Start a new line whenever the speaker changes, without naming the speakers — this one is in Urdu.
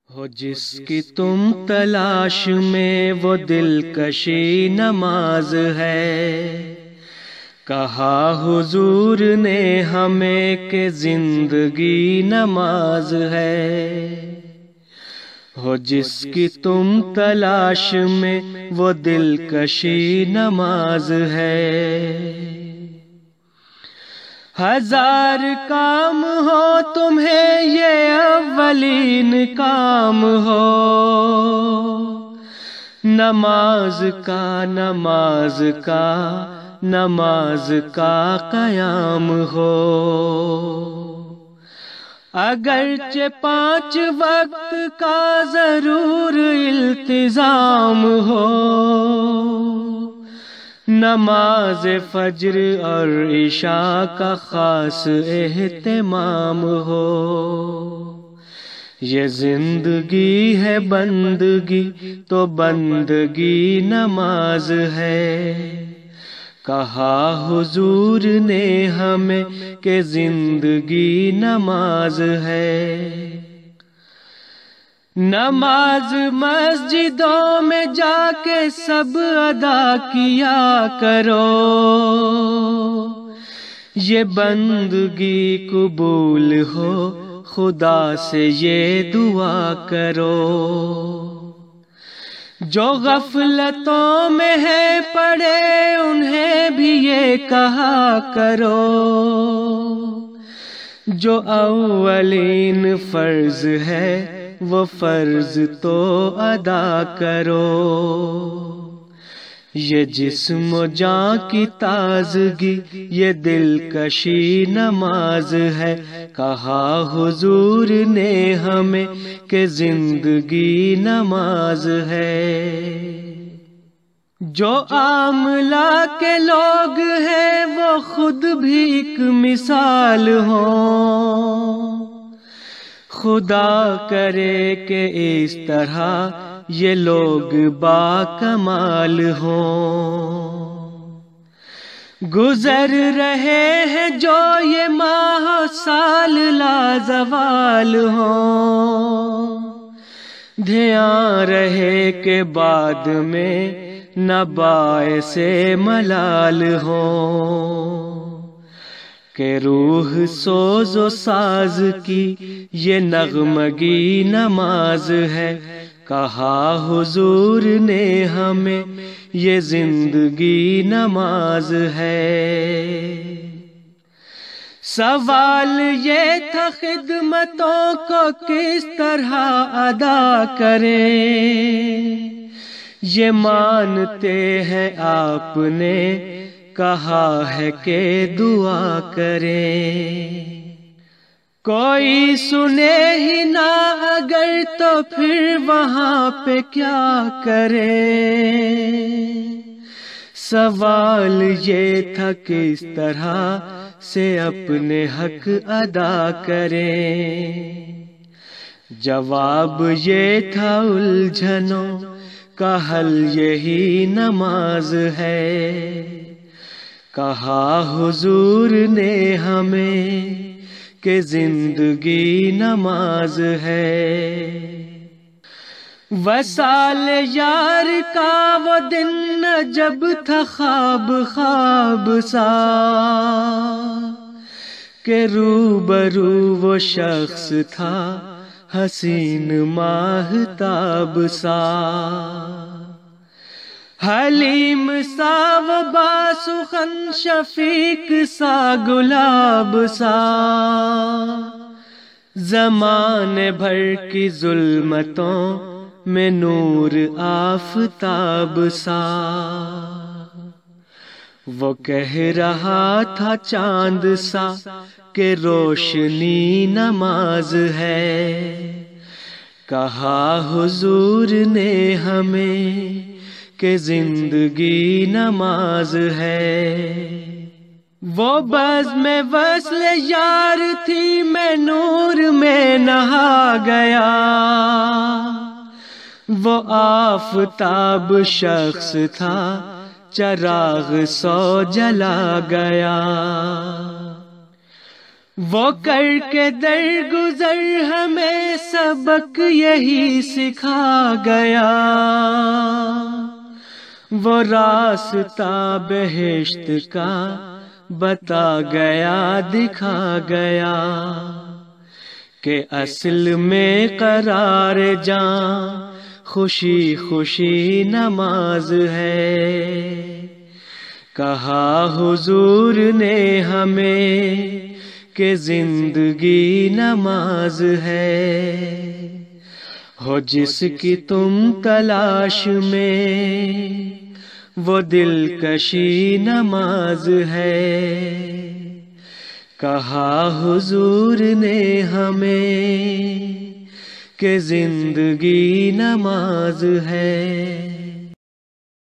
ہو جس کی تم تلاش میں وہ دلکشی نماز ہے، کہا حضور نے ہمیں کہ زندگی نماز ہے۔ ہو جس کی تم تلاش میں وہ دلکشی نماز ہے۔ ہزار کام ہو تمہیں یہ اولین کام ہو، نماز کا نماز کا نماز کا قیام ہو۔ اگرچہ 5 وقت کا ضرور التزام ہو، نماز فجر اور عشاء کا خاص اہتمام ہو۔ یہ زندگی ہے بندگی تو بندگی نماز ہے، کہا حضور نے ہمیں کہ زندگی نماز ہے۔ نماز مسجدوں میں جا کے سب ادا کیا کرو، یہ بندگی قبول ہو خدا سے یہ دعا کرو۔ جو غفلتوں میں ہے پڑے انہیں بھی یہ کہا کرو، جو اولین فرض ہے وہ فرض تو ادا کرو۔ یہ جسم و جان کی تازگی یہ دلکشی نماز ہے، کہا حضور نے ہمیں کہ زندگی نماز ہے۔ جو عاملہ کے لوگ ہیں وہ خود بھی ایک مثال ہوں، خدا کرے کہ اس طرح یہ لوگ با کمال ہوں۔ گزر رہے ہیں جو یہ ماہ و سال لازوال ہوں، دھیان رہے کہ بعد میں نہ باعث ملال ہوں۔ کہ روح سوز و ساز کی یہ نغمگی نماز ہے، کہا حضور نے ہمیں یہ زندگی نماز ہے۔ سوال یہ تھا خدمتوں کو کس طرح ادا کریں، یہ مانتے ہیں آپ نے کہا ہے کہ دعا کریں۔ کوئی سنے ہی نہ اگر تو پھر وہاں پہ کیا کریں، سوال یہ تھا کس طرح سے اپنے حق ادا کریں، جواب یہ تھا الجھنوں کا حل یہی نماز ہے، کہا حضور نے ہمیں کہ زندگی نماز ہے۔ وصال یار کا وہ دن جب تھا خواب خواب سا، کہ روبرو وہ شخص تھا حسین ماہتاب سا، حلیم سا و باسخن شفیق سا گلاب سا، زمانے بھر کی ظلمتوں میں نور آفتاب سا۔ وہ کہہ رہا تھا چاند سا کہ روشنی نماز ہے، کہا حضور نے ہمیں کہ زندگی نماز ہے۔ وہ بزم وصل یار تھی میں نور میں نہا گیا، وہ آفتاب شخص تھا چراغ سو جلا گیا۔ وہ کر کے درگزر ہمیں سبق یہی سکھا گیا، وہ راستہ بہشت کا بتا گیا دکھا گیا، کہ اصل میں قرار جاں خوشی خوشی نماز ہے۔ کہا حضور نے ہمیں کہ زندگی نماز ہے، ہو جس کی تم تلاش میں وہ دلکشی نماز ہے۔ کہا حضور نے ہمیں کہ زندگی نماز ہے۔